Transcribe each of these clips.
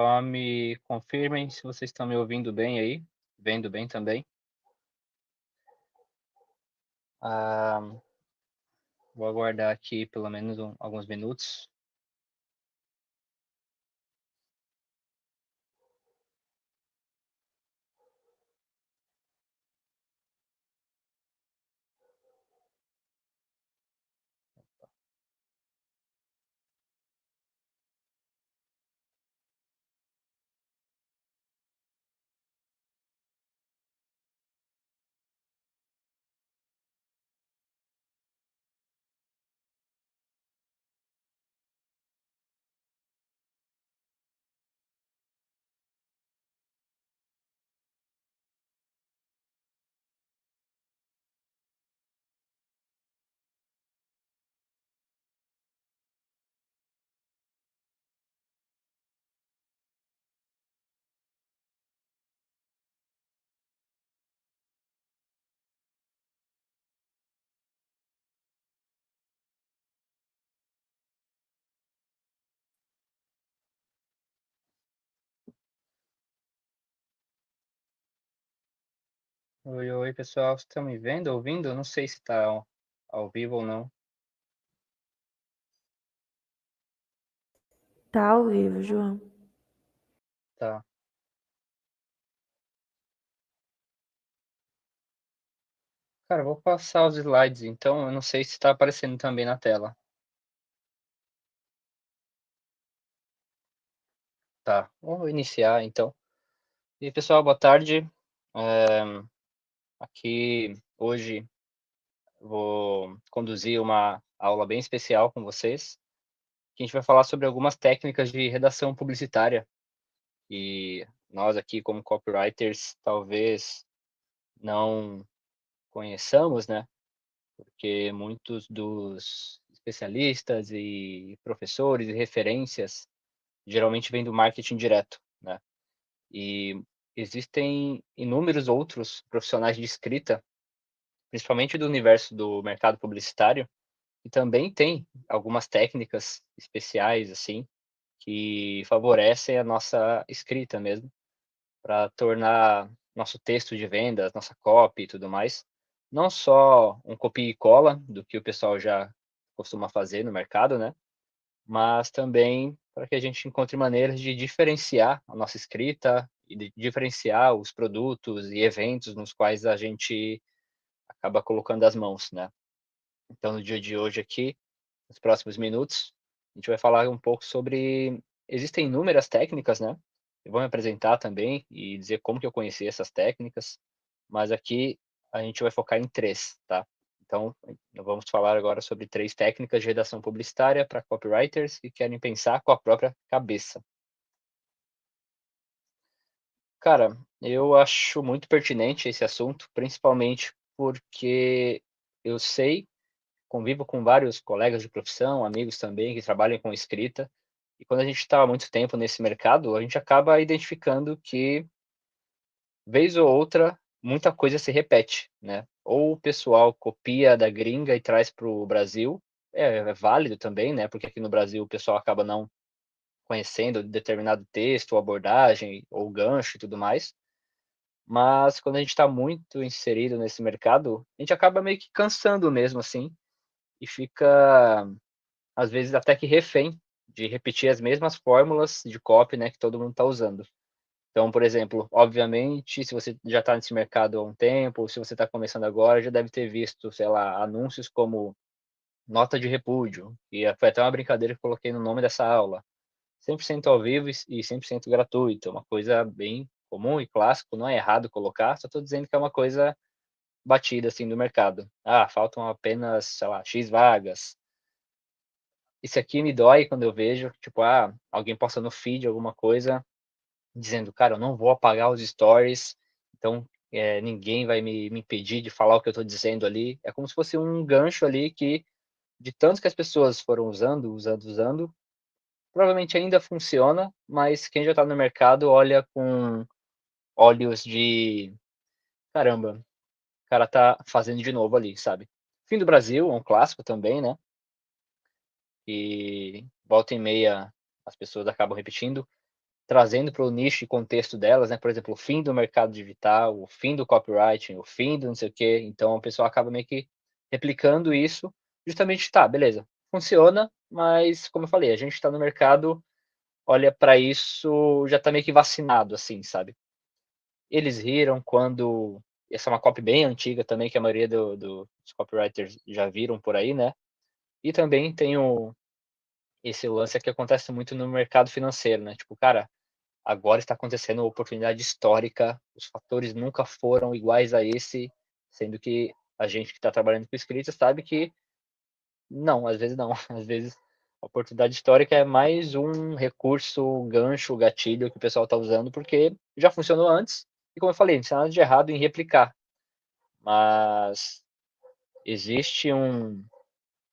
Só me confirmem se vocês estão me ouvindo bem aí, vendo bem também. Ah, vou aguardar aqui pelo menos alguns minutos. Oi, oi, pessoal, vocês estão me vendo, ouvindo? Eu não sei se está ao vivo ou não. Tá ao vivo, João. Tá. Cara, eu vou passar os slides, então eu não sei se está aparecendo também na tela. Tá, vou iniciar então. E pessoal, boa tarde. É, Aqui hoje vou conduzir uma aula bem especial com vocês, que a gente vai falar sobre algumas técnicas de redação publicitária. E nós aqui, como copywriters, talvez não conheçamos, né? Porque muitos dos especialistas e professores e referências geralmente vêm do marketing direto, né? E existem inúmeros outros profissionais de escrita, principalmente do universo do mercado publicitário, e também tem algumas técnicas especiais, assim, que favorecem a nossa escrita mesmo, para tornar nosso texto de vendas, nossa copy e tudo mais, não só um copia e cola do que o pessoal já costuma fazer no mercado, né? Mas também para que a gente encontre maneiras de diferenciar a nossa escrita e de diferenciar os produtos e eventos nos quais a gente acaba colocando as mãos, né? Então, no dia de hoje aqui, nos próximos minutos, a gente vai falar um pouco sobre. Existem inúmeras técnicas, né? Eu vou me apresentar também e dizer como que eu conheci essas técnicas, mas aqui a gente vai focar em três, tá? Então, nós vamos falar agora sobre três técnicas de redação publicitária para copywriters que querem pensar com a própria cabeça. Cara, eu acho muito pertinente esse assunto, principalmente porque eu sei, convivo com vários colegas de profissão, amigos também que trabalham com escrita, e quando a gente está há muito tempo nesse mercado, a gente acaba identificando que, vez ou outra, muita coisa se repete, né? Ou o pessoal copia da gringa e traz para o Brasil, é válido também, né? Porque aqui no Brasil o pessoal acaba não conhecendo determinado texto, ou abordagem, ou gancho e tudo mais. Mas quando a gente está muito inserido nesse mercado, a gente acaba meio que cansando mesmo, assim, e fica às vezes até que refém de repetir as mesmas fórmulas de copy, né, que todo mundo está usando. Então, por exemplo, obviamente, se você já está nesse mercado há um tempo, ou se você está começando agora, já deve ter visto, sei lá, anúncios como nota de repúdio, e foi até uma brincadeira que eu coloquei no nome dessa aula. 100% ao vivo e 100% gratuito, uma coisa bem comum e clássico, não é errado colocar, só estou dizendo que é uma coisa batida assim do mercado. Ah, faltam apenas, sei lá, X vagas, isso aqui me dói quando eu vejo, tipo, alguém posta no feed alguma coisa dizendo, cara, eu não vou apagar os stories, então ninguém vai me impedir de falar o que eu estou dizendo ali. É como se fosse um gancho ali que, de tanto que as pessoas foram usando, provavelmente ainda funciona, mas quem já está no mercado olha com olhos de, caramba, o cara tá fazendo de novo ali, sabe? Fim do Brasil é um clássico também, né? E volta e meia as pessoas acabam repetindo. trazendo para o nicho e contexto delas, né? Por exemplo, o fim do mercado digital, o fim do copywriting, o fim do não sei o quê. Então, o pessoal acaba meio que replicando isso, justamente, tá, beleza, funciona, mas, como eu falei, a gente está no mercado, olha para isso, já está meio que vacinado, assim, sabe? Eles riram quando... Essa é uma copy bem antiga também, que a maioria dos copywriters já viram por aí, né? E também tem esse lance que acontece muito no mercado financeiro, né? Tipo, cara, agora está acontecendo uma oportunidade histórica, os fatores nunca foram iguais a esse, sendo que a gente que está trabalhando com escrita sabe que não, às vezes não. Às vezes a oportunidade histórica é mais um recurso, um gancho, um gatilho que o pessoal está usando porque já funcionou antes. E como eu falei, não tem nada de errado em replicar. Mas existe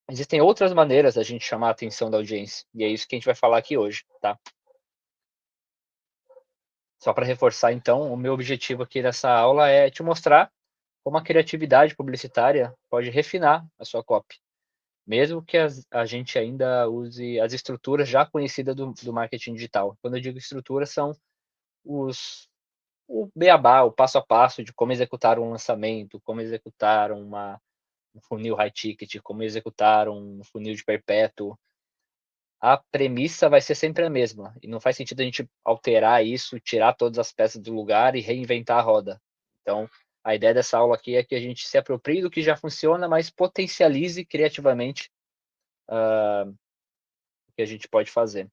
existem outras maneiras da gente chamar a atenção da audiência. E é isso que a gente vai falar aqui hoje, tá? Só para reforçar, então, o meu objetivo aqui nessa aula é te mostrar como a criatividade publicitária pode refinar a sua copy, mesmo que a gente ainda use as estruturas já conhecidas do marketing digital. Quando eu digo estrutura, são o beabá, o passo a passo de como executar um lançamento, como executar um funil high ticket, como executar um funil de perpétuo. A premissa vai ser sempre a mesma, e não faz sentido a gente alterar isso, tirar todas as peças do lugar e reinventar a roda. Então, a ideia dessa aula aqui é que a gente se aproprie do que já funciona, mas potencialize criativamente o que a gente pode fazer.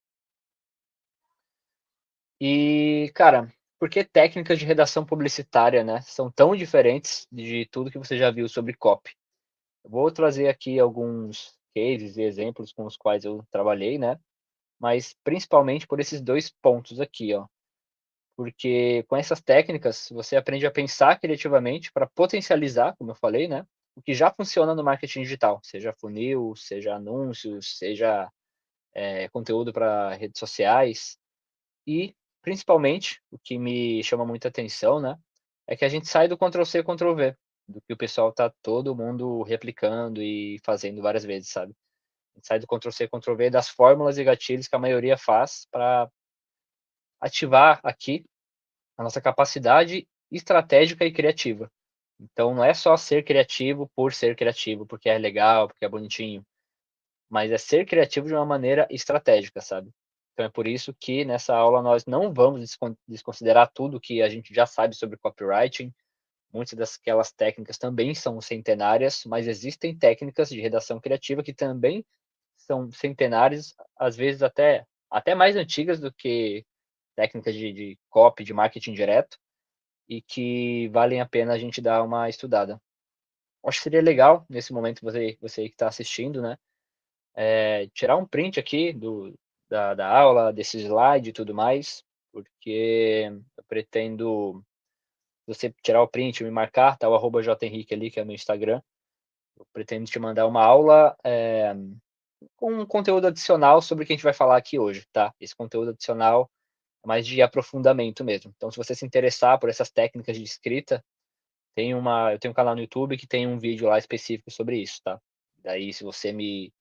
E, cara, por que técnicas de redação publicitária, né, são tão diferentes de tudo que você já viu sobre copy? Eu vou trazer aqui alguns cases e exemplos com os quais eu trabalhei, né, mas principalmente por esses dois pontos aqui, ó. Porque com essas técnicas você aprende a pensar criativamente para potencializar, como eu falei, né, o que já funciona no marketing digital, seja funil, seja anúncios, seja conteúdo para redes sociais. E, principalmente, o que me chama muita atenção, né, é que a gente sai do Ctrl+C, Ctrl+V, do que o pessoal tá todo mundo replicando e fazendo várias vezes, sabe? A gente sai do Ctrl+C, Ctrl+V das fórmulas e gatilhos que a maioria faz para ativar aqui a nossa capacidade estratégica e criativa. Então, não é só ser criativo por ser criativo, porque é legal, porque é bonitinho, mas é ser criativo de uma maneira estratégica, sabe? Então, é por isso que nessa aula nós não vamos desconsiderar tudo que a gente já sabe sobre copywriting. Muitas daquelas técnicas também são centenárias, mas existem técnicas de redação criativa que também são centenárias, às vezes até mais antigas do que técnicas de copy, de marketing direto, e que valem a pena a gente dar uma estudada. Acho que seria legal, nesse momento, você que está assistindo, né, tirar um print aqui da aula, desse slide e tudo mais, porque eu pretendo, você tirar o print, me marcar, tá o @jhenrique ali, que é o meu Instagram, eu pretendo te mandar uma aula com um conteúdo adicional sobre o que a gente vai falar aqui hoje, tá? Esse conteúdo adicional é mais de aprofundamento mesmo. Então, se você se interessar por essas técnicas de escrita, eu tenho um canal no YouTube que tem um vídeo lá específico sobre isso, tá? Daí, se você me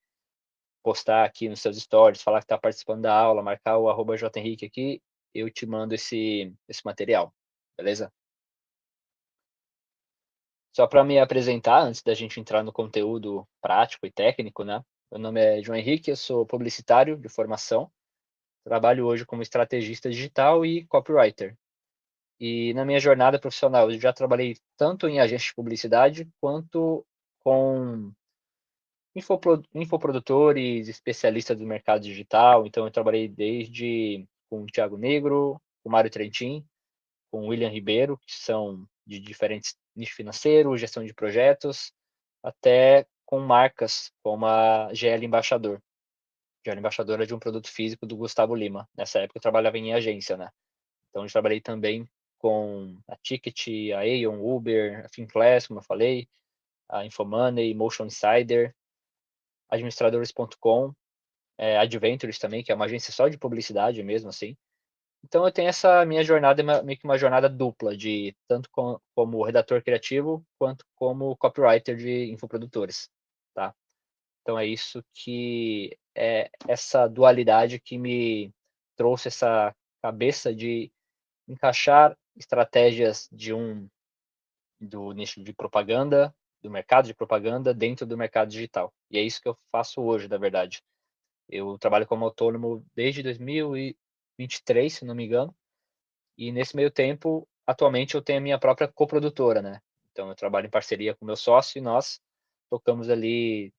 postar aqui nos seus stories, falar que está participando da aula, marcar o @jhenrique aqui, eu te mando esse material, beleza? Só para me apresentar, antes da gente entrar no conteúdo prático e técnico, né? Meu nome é João Henrique, eu sou publicitário de formação, trabalho hoje como estrategista digital e copywriter. E na minha jornada profissional, eu já trabalhei tanto em agência de publicidade quanto com infoprodutores, especialistas do mercado digital. Então, eu trabalhei desde com o Thiago Negro, com o Mário Trentin, com o William Ribeiro, que são de diferentes nichos financeiros, gestão de projetos, até com marcas como a GL Embaixador. GL Embaixador é de um produto físico do Gustavo Lima. Nessa época eu trabalhava em agência, né? Então, eu trabalhei também com a Ticket, a Aeon, Uber, a Finclass, como eu falei, a Infomoney, Motion Insider, administradores.com, Adventures também, que é uma agência só de publicidade mesmo, assim. Então eu tenho essa minha jornada, meio que uma jornada dupla, de tanto como redator criativo, quanto como copywriter de infoprodutores, tá? Então é isso que é essa dualidade que me trouxe essa cabeça de encaixar estratégias do nicho de propaganda, do mercado de propaganda dentro do mercado digital. E é isso que eu faço hoje, na verdade. Eu trabalho como autônomo desde 2023, se não me engano, e nesse meio tempo, atualmente eu tenho a minha própria coprodutora, né? Então eu trabalho em parceria com meu sócio e nós tocamos ali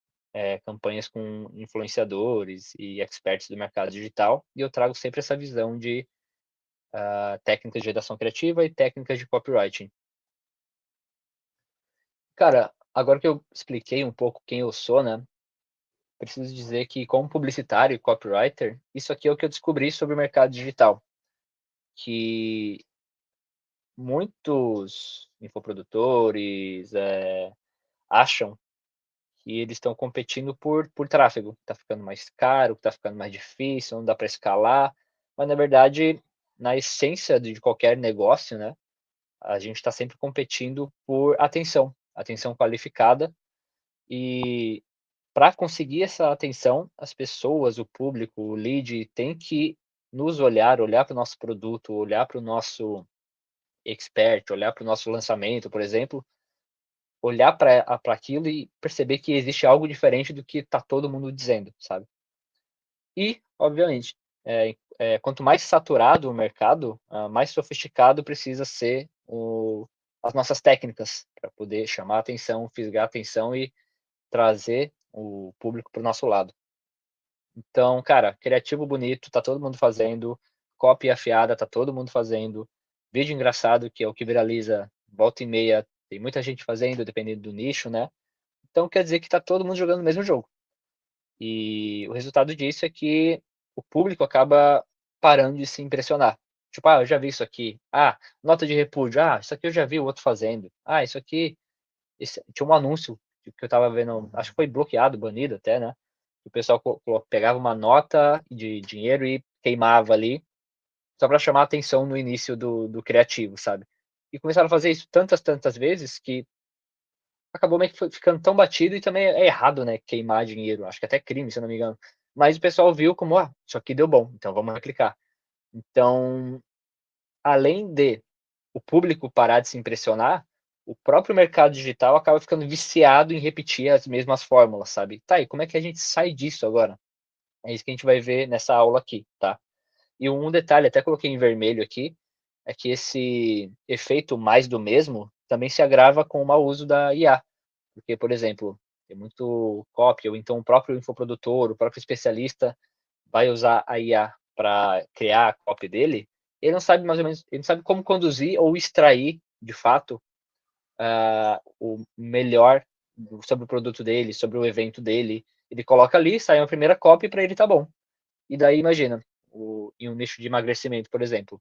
campanhas com influenciadores e experts do mercado digital, e eu trago sempre essa visão de técnicas de redação criativa e técnicas de copywriting. Cara, agora que eu expliquei um pouco quem eu sou, né? Preciso dizer que, como publicitário e copywriter, isso aqui é o que eu descobri sobre o mercado digital, que muitos infoprodutores acham que eles estão competindo por tráfego. Está ficando mais caro, está ficando mais difícil, não dá para escalar, mas na verdade, na essência de qualquer negócio, né, a gente está sempre competindo por atenção, atenção qualificada, e para conseguir essa atenção, as pessoas, o público, o lead tem que nos olhar para o nosso produto, olhar para o nosso expert, olhar para o nosso lançamento, por exemplo, olhar para aquilo e perceber que existe algo diferente do que está todo mundo dizendo, sabe? E, obviamente, quanto mais saturado o mercado, mais sofisticado precisa ser as nossas técnicas para poder chamar a atenção, fisgar a atenção e trazer o público para o nosso lado. Então, cara, criativo bonito, tá todo mundo fazendo, copy afiada, tá todo mundo fazendo, vídeo engraçado, que é o que viraliza volta e meia, tem muita gente fazendo, dependendo do nicho, né? Então quer dizer que tá todo mundo jogando o mesmo jogo. E o resultado disso é que o público acaba parando de se impressionar. Tipo, eu já vi isso aqui. Nota de repúdio. Isso aqui eu já vi o outro fazendo. Isso aqui. Tinha um anúncio que eu tava vendo, acho que foi bloqueado, banido até, né? O pessoal pegava uma nota de dinheiro e queimava ali, só para chamar a atenção no início do criativo, sabe? E começaram a fazer isso tantas vezes que acabou meio que ficando tão batido, e também é errado, né? Queimar dinheiro, acho que até crime, se eu não me engano. Mas o pessoal viu como, isso aqui deu bom, então vamos replicar. Então, além de o público parar de se impressionar, o próprio mercado digital acaba ficando viciado em repetir as mesmas fórmulas, sabe? Tá, e como é que a gente sai disso agora? É isso que a gente vai ver nessa aula aqui, tá? E um detalhe, até coloquei em vermelho aqui, é que esse efeito mais do mesmo também se agrava com o mau uso da IA. Porque, por exemplo, tem muito copy, ou então o próprio infoprodutor, o próprio especialista vai usar a IA para criar a copy dele, ele não sabe mais ou menos, ele não sabe como conduzir ou extrair, de fato, o melhor sobre o produto dele, sobre o evento dele. Ele coloca ali, sai uma primeira copy, para ele tá bom. E daí, imagina, em um nicho de emagrecimento, por exemplo,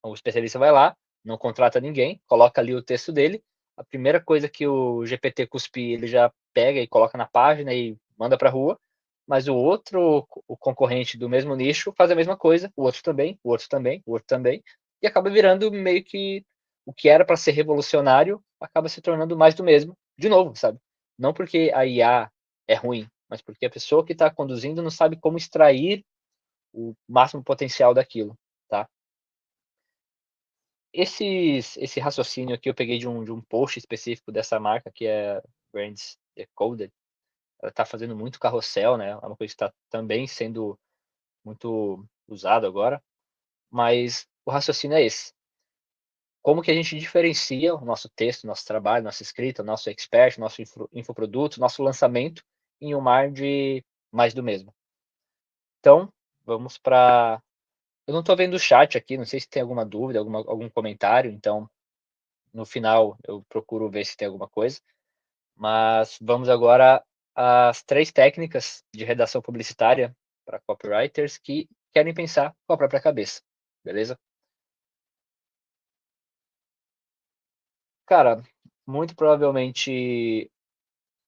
o especialista vai lá, não contrata ninguém, coloca ali o texto dele, a primeira coisa que o GPT cuspir, ele já pega e coloca na página e manda para a rua, mas o concorrente do mesmo nicho faz a mesma coisa, o outro também, o outro também, o outro também, e acaba virando meio que o que era para ser revolucionário acaba se tornando mais do mesmo, de novo, sabe? Não porque a IA é ruim, mas porque a pessoa que está conduzindo não sabe como extrair o máximo potencial daquilo, tá? Esse raciocínio aqui eu peguei de um post específico dessa marca, que é Brands Decoded. Ela está fazendo muito carrossel, né? É uma coisa que está também sendo muito usado agora. Mas o raciocínio é esse. Como que a gente diferencia o nosso texto, nosso trabalho, nossa escrita, nosso expert, nosso infoproduto, nosso lançamento em um mar de mais do mesmo? Então, vamos para... Eu não estou vendo o chat aqui, não sei se tem alguma dúvida, algum comentário, então no final eu procuro ver se tem alguma coisa. Mas vamos agora às 3 técnicas de redação publicitária para copywriters que querem pensar com a própria cabeça, beleza? Cara, muito provavelmente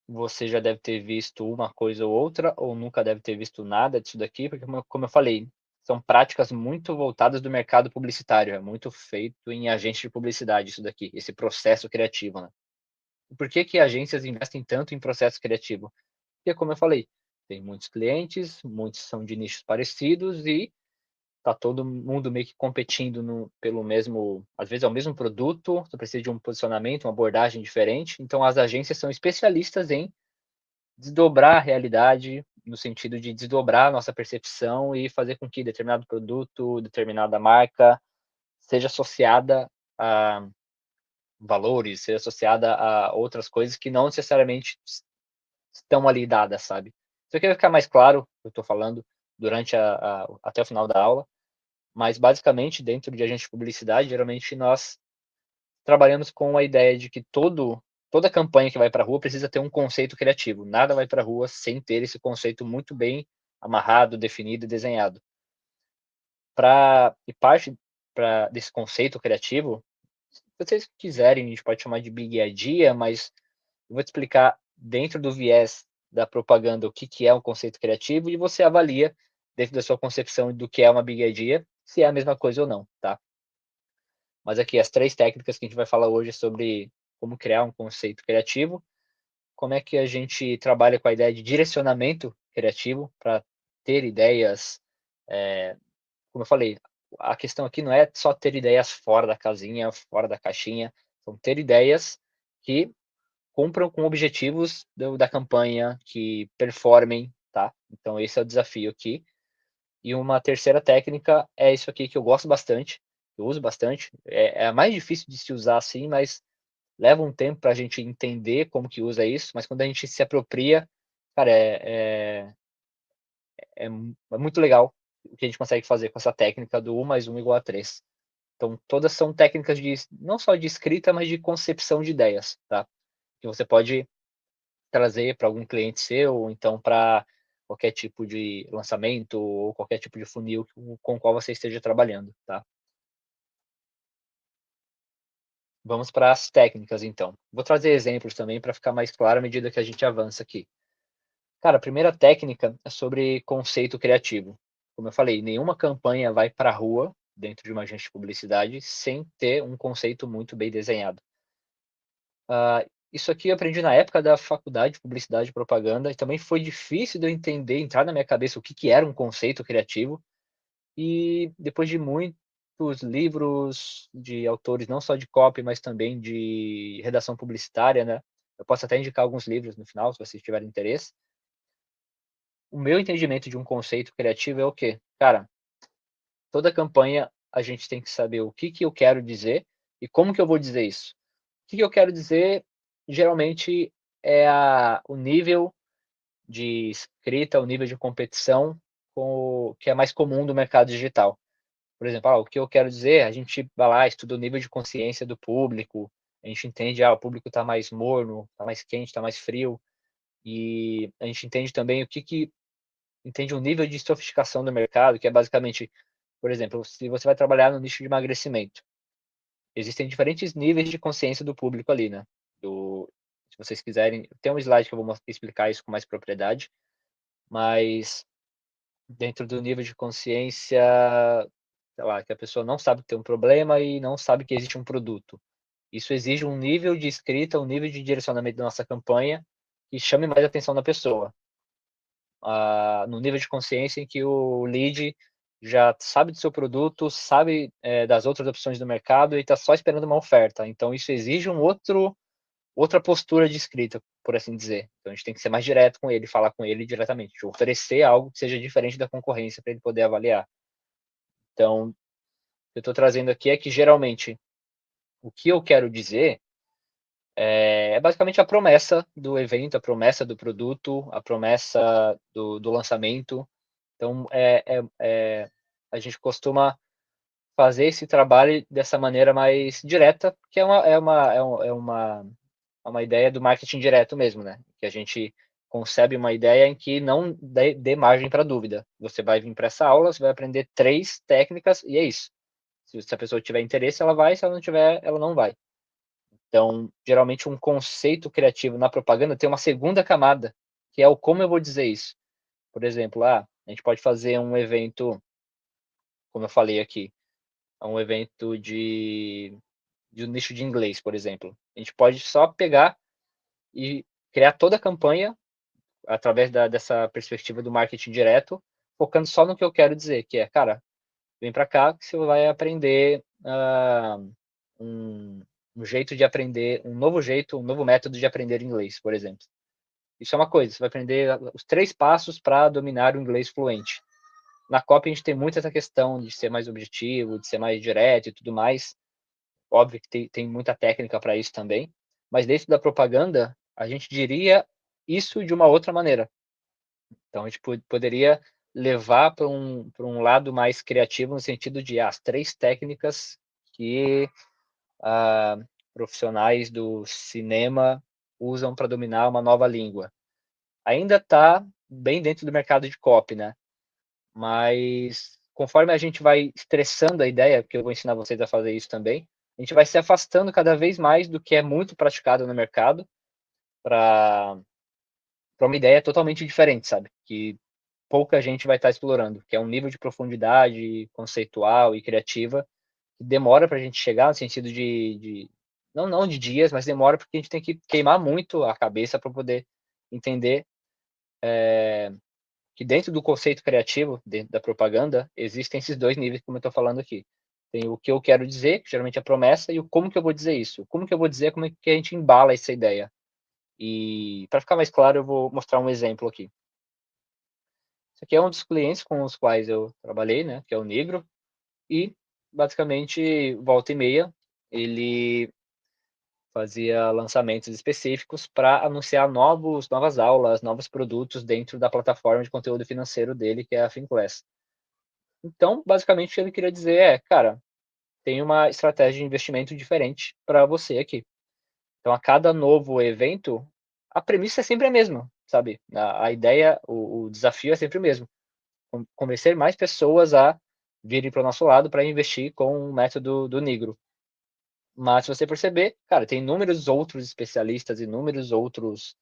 você já deve ter visto uma coisa ou outra, ou nunca deve ter visto nada disso daqui, porque, como eu falei, são práticas muito voltadas do mercado publicitário, é muito feito em agência de publicidade isso daqui, esse processo criativo, né? Por que que agências investem tanto em processo criativo? Porque, como eu falei, tem muitos clientes, muitos são de nichos parecidos e tá todo mundo meio que competindo pelo mesmo, às vezes é o mesmo produto, você precisa de um posicionamento, uma abordagem diferente. Então, as agências são especialistas em desdobrar a realidade, no sentido de desdobrar a nossa percepção e fazer com que determinado produto, determinada marca, seja associada a valores, seja associada a outras coisas que não necessariamente estão ali dadas, sabe? Isso aqui vai ficar mais claro, eu estou falando, durante até o final da aula, mas basicamente, dentro de agente de publicidade, geralmente nós trabalhamos com a ideia de que toda campanha que vai para a rua precisa ter um conceito criativo. Nada vai para a rua sem ter esse conceito muito bem amarrado, definido e desenhado. E parte desse conceito criativo, se vocês quiserem, a gente pode chamar de Big Idea, mas eu vou te explicar dentro do viés da propaganda o que é um conceito criativo e você avalia, dentro da sua concepção do que é uma Big Idea, se é a mesma coisa ou não, tá? Mas aqui as 3 técnicas que a gente vai falar hoje sobre como criar um conceito criativo, como é que a gente trabalha com a ideia de direcionamento criativo para ter ideias, como eu falei, a questão aqui não é só ter ideias fora da casinha, fora da caixinha, são ter ideias que cumpram com objetivos da campanha, que performem, tá? Então esse é o desafio aqui. E uma terceira técnica é isso aqui que eu gosto bastante, eu uso bastante. É a mais difícil de se usar assim, mas leva um tempo para a gente entender como que usa isso, mas quando a gente se apropria, cara, é muito legal o que a gente consegue fazer com essa técnica do 1 mais 1 igual a 3. Então, todas são técnicas não só de escrita, mas de concepção de ideias, tá? Que você pode trazer para algum cliente seu, ou então para qualquer tipo de lançamento, ou qualquer tipo de funil com o qual você esteja trabalhando, tá? Vamos para as técnicas, então. Vou trazer exemplos também para ficar mais claro à medida que a gente avança aqui. Cara, a primeira técnica é sobre conceito criativo. Como eu falei, nenhuma campanha vai para a rua, dentro de uma agência de publicidade, sem ter um conceito muito bem desenhado. Isso aqui eu aprendi na época da faculdade de publicidade e propaganda, e também foi difícil de eu entender, entrar na minha cabeça o que era um conceito criativo. E depois de muitos livros de autores, não só de copy, mas também de redação publicitária, né? Eu posso até indicar alguns livros no final, se vocês tiverem interesse. O meu entendimento de um conceito criativo é o quê? Cara, toda campanha a gente tem que saber o que eu quero dizer e como que eu vou dizer isso. O que eu quero dizer, geralmente, é o nível de escrita, o nível de competição que é mais comum do mercado digital. Por exemplo, o que eu quero dizer, a gente vai lá, estuda o nível de consciência do público, a gente entende, o público está mais morno, está mais quente, está mais frio, e a gente entende também entende o nível de sofisticação do mercado, que é basicamente, por exemplo, se você vai trabalhar no nicho de emagrecimento, existem diferentes níveis de consciência do público ali, né? Se vocês quiserem, tem um slide que eu vou explicar isso com mais propriedade, mas dentro do nível de consciência, sei lá, que a pessoa não sabe que tem um problema e não sabe que existe um produto. Isso exige um nível de escrita, um nível de direcionamento da nossa campanha que chame mais a atenção da pessoa. No nível de consciência em que o lead já sabe do seu produto, sabe das outras opções do mercado e está só esperando uma oferta. Então, isso exige outra postura de escrita, por assim dizer. Então, a gente tem que ser mais direto com ele, falar com ele diretamente, oferecer algo que seja diferente da concorrência para ele poder avaliar. Então, o que eu estou trazendo aqui é que, geralmente, o que eu quero dizer é basicamente a promessa do evento, a promessa do produto, a promessa do lançamento. Então, a gente costuma fazer esse trabalho dessa maneira mais direta, que é uma ideia do marketing direto mesmo, né? Que a gente concebe uma ideia em que não dê margem para dúvida. Você vai vir para essa aula, você vai aprender 3 técnicas e é isso. Se a pessoa tiver interesse, ela vai, se ela não tiver, ela não vai. Então, geralmente um conceito criativo na propaganda tem uma segunda camada, que é o como eu vou dizer isso. Por exemplo, a gente pode fazer um evento, como eu falei aqui, um evento de um nicho de inglês, por exemplo. A gente pode só pegar e criar toda a campanha através dessa perspectiva do marketing direto, focando só no que eu quero dizer, que é, cara, vem para cá que você vai aprender um, um jeito de aprender, um novo método de aprender inglês, por exemplo. Isso é uma coisa, você vai aprender os 3 passos para dominar o inglês fluente. Na copy a gente tem muito essa questão de ser mais objetivo, de ser mais direto e tudo mais. Óbvio que tem muita técnica para isso também, mas dentro da propaganda, a gente diria isso de uma outra maneira. Então a gente poderia levar para um lado mais criativo, no sentido de as 3 técnicas que profissionais do cinema usam para dominar uma nova língua. Ainda está bem dentro do mercado de copy, né? Mas conforme a gente vai estressando a ideia, porque eu vou ensinar vocês a fazer isso também, a gente vai se afastando cada vez mais do que é muito praticado no mercado para uma ideia totalmente diferente, sabe? Que pouca gente vai estar explorando, que é um nível de profundidade conceitual e criativa que demora para a gente chegar no sentido não de dias, mas demora porque a gente tem que queimar muito a cabeça para poder entender que dentro do conceito criativo, dentro da propaganda, existem esses 2 níveis, como eu estou falando aqui. Tem o que eu quero dizer, que geralmente é a promessa, e o como que eu vou dizer isso. Como que eu vou dizer, como é que a gente embala essa ideia. E para ficar mais claro, eu vou mostrar um exemplo aqui. Esse aqui é um dos clientes com os quais eu trabalhei, né, que é o Negro, e basicamente, volta e meia, ele fazia lançamentos específicos para anunciar novas aulas, novos produtos dentro da plataforma de conteúdo financeiro dele, que é a Finclass. Então, basicamente, o que ele queria dizer é, cara, tem uma estratégia de investimento diferente para você aqui. Então, a cada novo evento, a premissa é sempre a mesma, sabe? A ideia, o desafio é sempre o mesmo. Convencer mais pessoas a virem para o nosso lado para investir com o método do Negro. Mas se você perceber, cara, tem inúmeros outros especialistas, inúmeros outros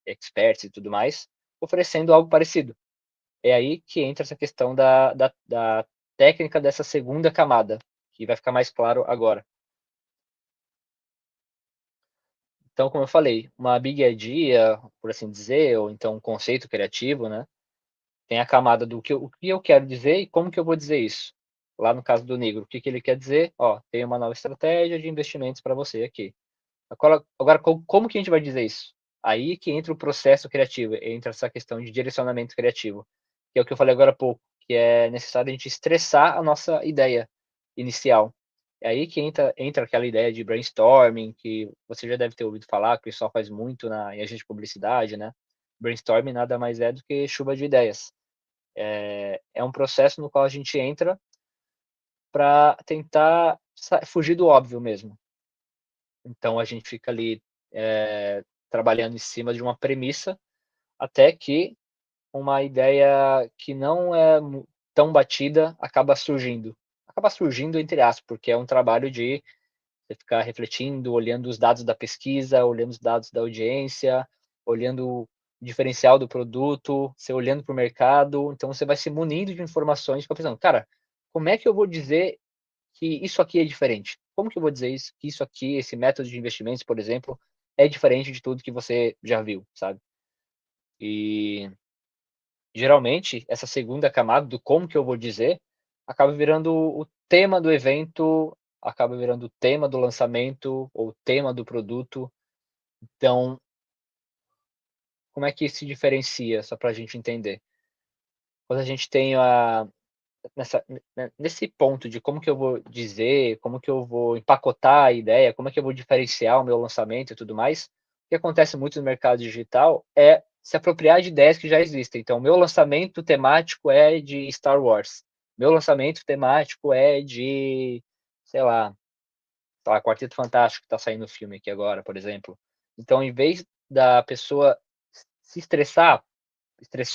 experts e tudo mais, oferecendo algo parecido. É aí que entra essa questão da técnica dessa segunda camada, que vai ficar mais claro agora. Então, como eu falei, uma big idea, por assim dizer, ou então um conceito criativo, né? Tem a camada do o que eu quero dizer e como que eu vou dizer isso. Lá no caso do Negro, o que ele quer dizer? Ó, tem uma nova estratégia de investimentos para você aqui. Agora, como que a gente vai dizer isso? Aí que entra o processo criativo, entra essa questão de direcionamento criativo, que é o que eu falei agora há pouco, que é necessário a gente estressar a nossa ideia inicial. É aí que entra aquela ideia de brainstorming, que você já deve ter ouvido falar, que o pessoal faz muito em agência de publicidade, né? Brainstorming nada mais é do que chuva de ideias. É um processo no qual a gente entra para tentar fugir do óbvio mesmo. Então a gente fica ali trabalhando em cima de uma premissa até que uma ideia que não é tão batida acaba surgindo. Acaba surgindo entre aspas, porque é um trabalho de você ficar refletindo, olhando os dados da pesquisa, olhando os dados da audiência, olhando o diferencial do produto, você olhando para o mercado, então você vai se munindo de informações, fica pensando, cara, como é que eu vou dizer que isso aqui é diferente? Como que eu vou dizer isso, que isso aqui, esse método de investimentos, por exemplo, é diferente de tudo que você já viu, sabe? E geralmente essa segunda camada do como que eu vou dizer acaba virando o tema do evento, acaba virando o tema do lançamento ou o tema do produto. Então, como é que se diferencia, só para a gente entender? Quando a gente tem nesse ponto de como que eu vou dizer, como que eu vou empacotar a ideia, como é que eu vou diferenciar o meu lançamento e tudo mais, o que acontece muito no mercado digital é se apropriar de ideias que já existem. Então, meu lançamento temático é de Star Wars. Meu lançamento temático é de, sei lá, Quarteto Fantástico, que está saindo o filme aqui agora, por exemplo. Então, em vez da pessoa se estressar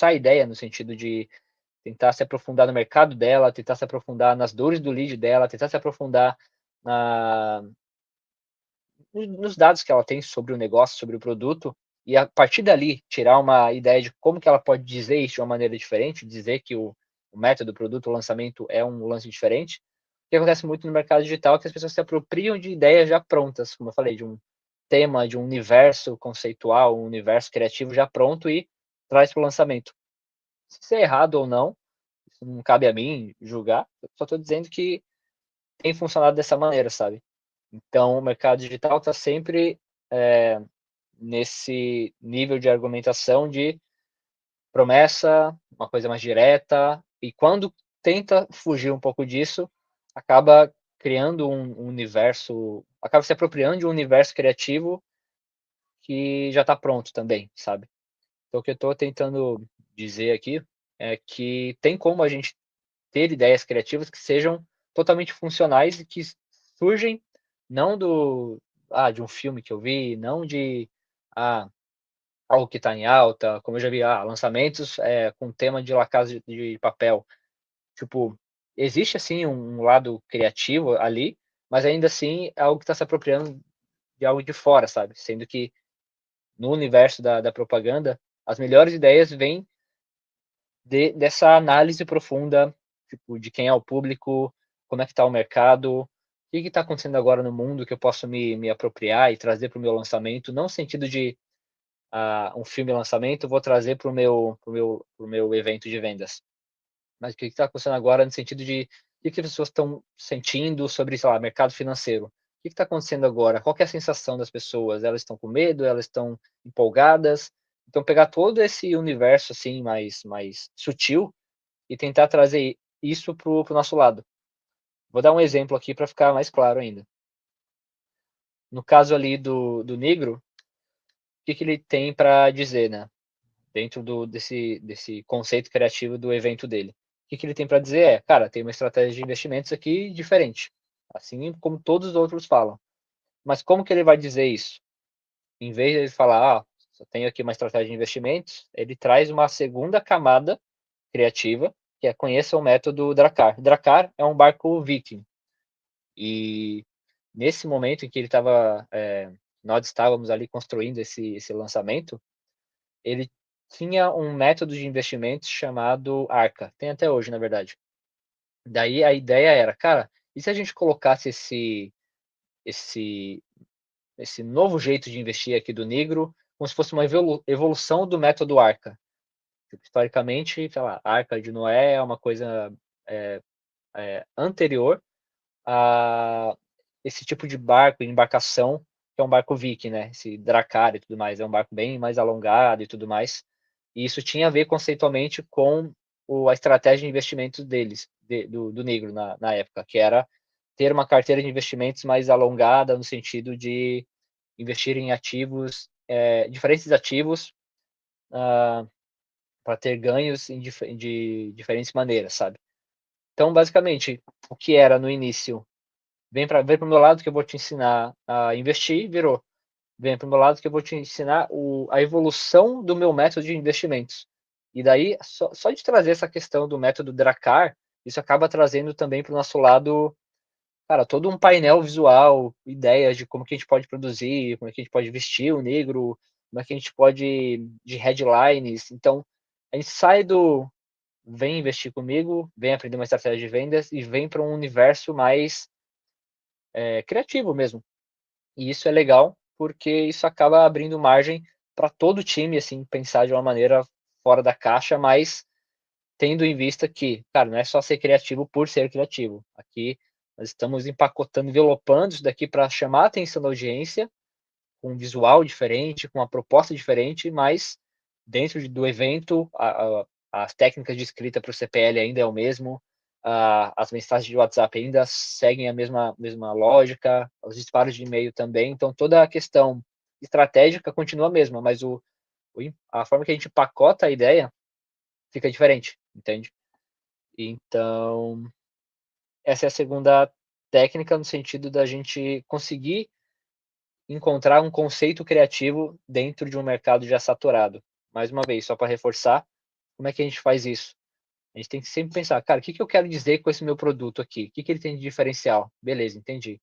a ideia no sentido de tentar se aprofundar no mercado dela, tentar se aprofundar nas dores do lead dela, tentar se aprofundar na, nos dados que ela tem sobre o negócio, sobre o produto, e a partir dali tirar uma ideia de como que ela pode dizer isso de uma maneira diferente, dizer que o método, o produto, o lançamento é um lance diferente. O que acontece muito no mercado digital é que as pessoas se apropriam de ideias já prontas, como eu falei, de um tema, de um universo conceitual, um universo criativo já pronto e traz para o lançamento. Se isso é errado ou não, não cabe a mim julgar, eu só estou dizendo que tem funcionado dessa maneira, sabe? Então, o mercado digital está sempre nesse nível de argumentação de promessa, uma coisa mais direta, e quando tenta fugir um pouco disso, acaba criando um universo, acaba se apropriando de um universo criativo que já está pronto também, sabe? Então, o que eu estou tentando dizer aqui é que tem como a gente ter ideias criativas que sejam totalmente funcionais e que surgem não de um filme que eu vi, não de algo que está em alta, como eu já vi, lançamentos com tema de La Casa de Papel. Tipo, existe assim um lado criativo ali, mas ainda assim é algo que está se apropriando de algo de fora, sabe? Sendo que no universo da propaganda, as melhores ideias vêm dessa análise profunda, tipo, de quem é o público, como é que está o mercado, o que está acontecendo agora no mundo que eu posso me apropriar e trazer para o meu lançamento, não no sentido de um filme lançamento, vou trazer para o meu evento de vendas. Mas o que está acontecendo agora no sentido de o que as pessoas estão sentindo sobre, sei lá, mercado financeiro. O que está acontecendo agora? Qual é a sensação das pessoas? Elas estão com medo? Elas estão empolgadas? Então, pegar todo esse universo assim mais sutil e tentar trazer isso para o nosso lado. Vou dar um exemplo aqui para ficar mais claro ainda. No caso ali do negro, o que ele tem para dizer, né? Dentro desse conceito criativo do evento dele. O que ele tem para dizer cara, tem uma estratégia de investimentos aqui diferente, assim como todos os outros falam. Mas como que ele vai dizer isso? Em vez de ele falar, só tenho aqui uma estratégia de investimentos, ele traz uma segunda camada criativa, que é conheça o método Drakkar. Drakkar é um barco viking. E nesse momento em que nós estávamos ali construindo esse lançamento, ele tinha um método de investimentos chamado Arca. Tem até hoje, na verdade. Daí a ideia era, cara, e se a gente colocasse esse, esse novo jeito de investir aqui do Negro como se fosse uma evolução do método Arca? Historicamente, sei lá, a Arca de Noé é uma coisa anterior a esse tipo de barco, embarcação, que é um barco viking, né? Esse Drakkar e tudo mais, é um barco bem mais alongado e tudo mais. E isso tinha a ver conceitualmente com a estratégia de investimentos deles, do Negro na época, que era ter uma carteira de investimentos mais alongada no sentido de investir em ativos, diferentes ativos, para ter ganhos de diferentes maneiras, sabe? Então, basicamente, o que era no início, vem para o meu lado que eu vou te ensinar a investir, virou. Vem para o meu lado que eu vou te ensinar a evolução do meu método de investimentos. E daí, só de trazer essa questão do método Drakkar, isso acaba trazendo também para o nosso lado, cara, todo um painel visual, ideias de como que a gente pode produzir, como é que a gente pode vestir o negro, como é que a gente pode, de headlines. Então, a gente sai vem investir comigo, vem aprender uma estratégia de vendas e vem para um universo mais criativo mesmo. E isso é legal, porque isso acaba abrindo margem para todo o time, assim, pensar de uma maneira fora da caixa, mas tendo em vista que, cara, não é só ser criativo por ser criativo. Aqui nós estamos empacotando, envelopando isso daqui para chamar a atenção da audiência, com um visual diferente, com uma proposta diferente, mas dentro do evento, as técnicas de escrita para o CPL ainda é o mesmo, as mensagens de WhatsApp ainda seguem a mesma lógica, os disparos de e-mail também, então toda a questão estratégica continua a mesma, mas a forma que a gente pacota a ideia fica diferente, entende? Então, essa é a segunda técnica no sentido da gente conseguir encontrar um conceito criativo dentro de um mercado já saturado. Mais uma vez, só para reforçar, como é que a gente faz isso? A gente tem que sempre pensar, cara, o que eu quero dizer com esse meu produto aqui? O que ele tem de diferencial? Beleza, entendi.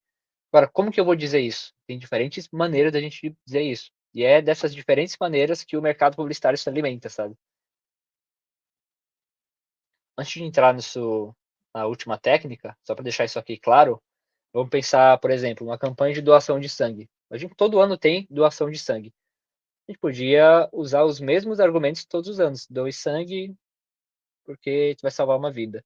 Agora, como que eu vou dizer isso? Tem diferentes maneiras da gente dizer isso. E é dessas diferentes maneiras que o mercado publicitário se alimenta, sabe? Antes de entrar na última técnica, só para deixar isso aqui claro, vamos pensar, por exemplo, uma campanha de doação de sangue. Imagina que todo ano tem doação de sangue. A gente podia usar os mesmos argumentos todos os anos. Doe sangue porque tu vai salvar uma vida.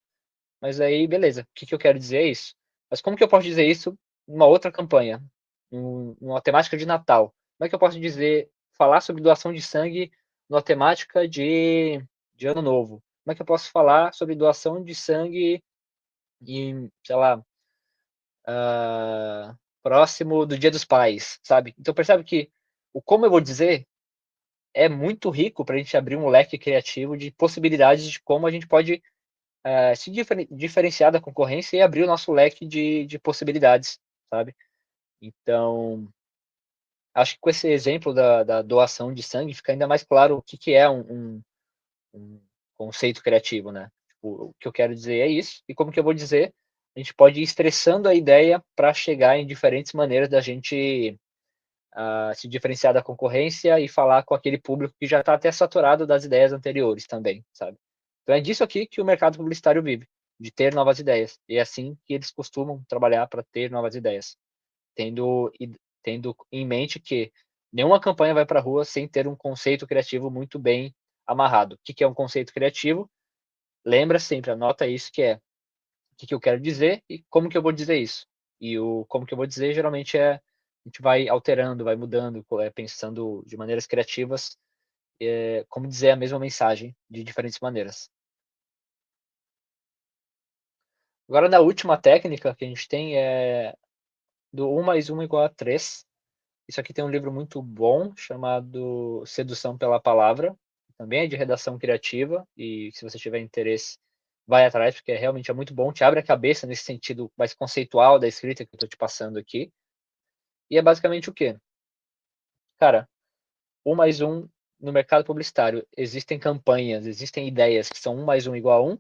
Mas aí, beleza, o que, que eu quero dizer é isso. Mas como que eu posso dizer isso numa outra campanha, numa temática de Natal? Como é que eu posso dizer, falar sobre doação de sangue numa temática de Ano Novo? Como é que eu posso falar sobre doação de sangue em, sei lá, próximo do Dia dos Pais, sabe? Então percebe que o como eu vou dizer é muito rico para a gente abrir um leque criativo de possibilidades de como a gente pode se diferenciar da concorrência e abrir o nosso leque de possibilidades, sabe? Então, acho que com esse exemplo da doação de sangue fica ainda mais claro o que, que é um conceito criativo, né? Tipo, o que eu quero dizer é isso, e como que eu vou dizer, a gente pode ir estressando a ideia para chegar em diferentes maneiras da gente se diferenciar da concorrência e falar com aquele público que já está até saturado das ideias anteriores também, sabe? Então é disso aqui que o mercado publicitário vive, de ter novas ideias. E é assim que eles costumam trabalhar para ter novas ideias, tendo, tendo em mente que nenhuma campanha vai para a rua sem ter um conceito criativo muito bem amarrado. O que é um conceito criativo? Lembra sempre, anota isso que é o que eu quero dizer e como que eu vou dizer isso. E o como que eu vou dizer geralmente a gente vai alterando, vai mudando, pensando de maneiras criativas, como dizer a mesma mensagem de diferentes maneiras. Agora, na última técnica que a gente tem é do 1 mais 1 igual a 3. Isso aqui tem um livro muito bom chamado Sedução pela Palavra, também é de redação criativa, e se você tiver interesse, vai atrás, porque realmente é muito bom, te abre a cabeça nesse sentido mais conceitual da escrita que eu estou te passando aqui. E é basicamente o quê? Cara, 1 mais 1 no mercado publicitário. Existem campanhas, existem ideias que são 1 mais 1 igual a 1,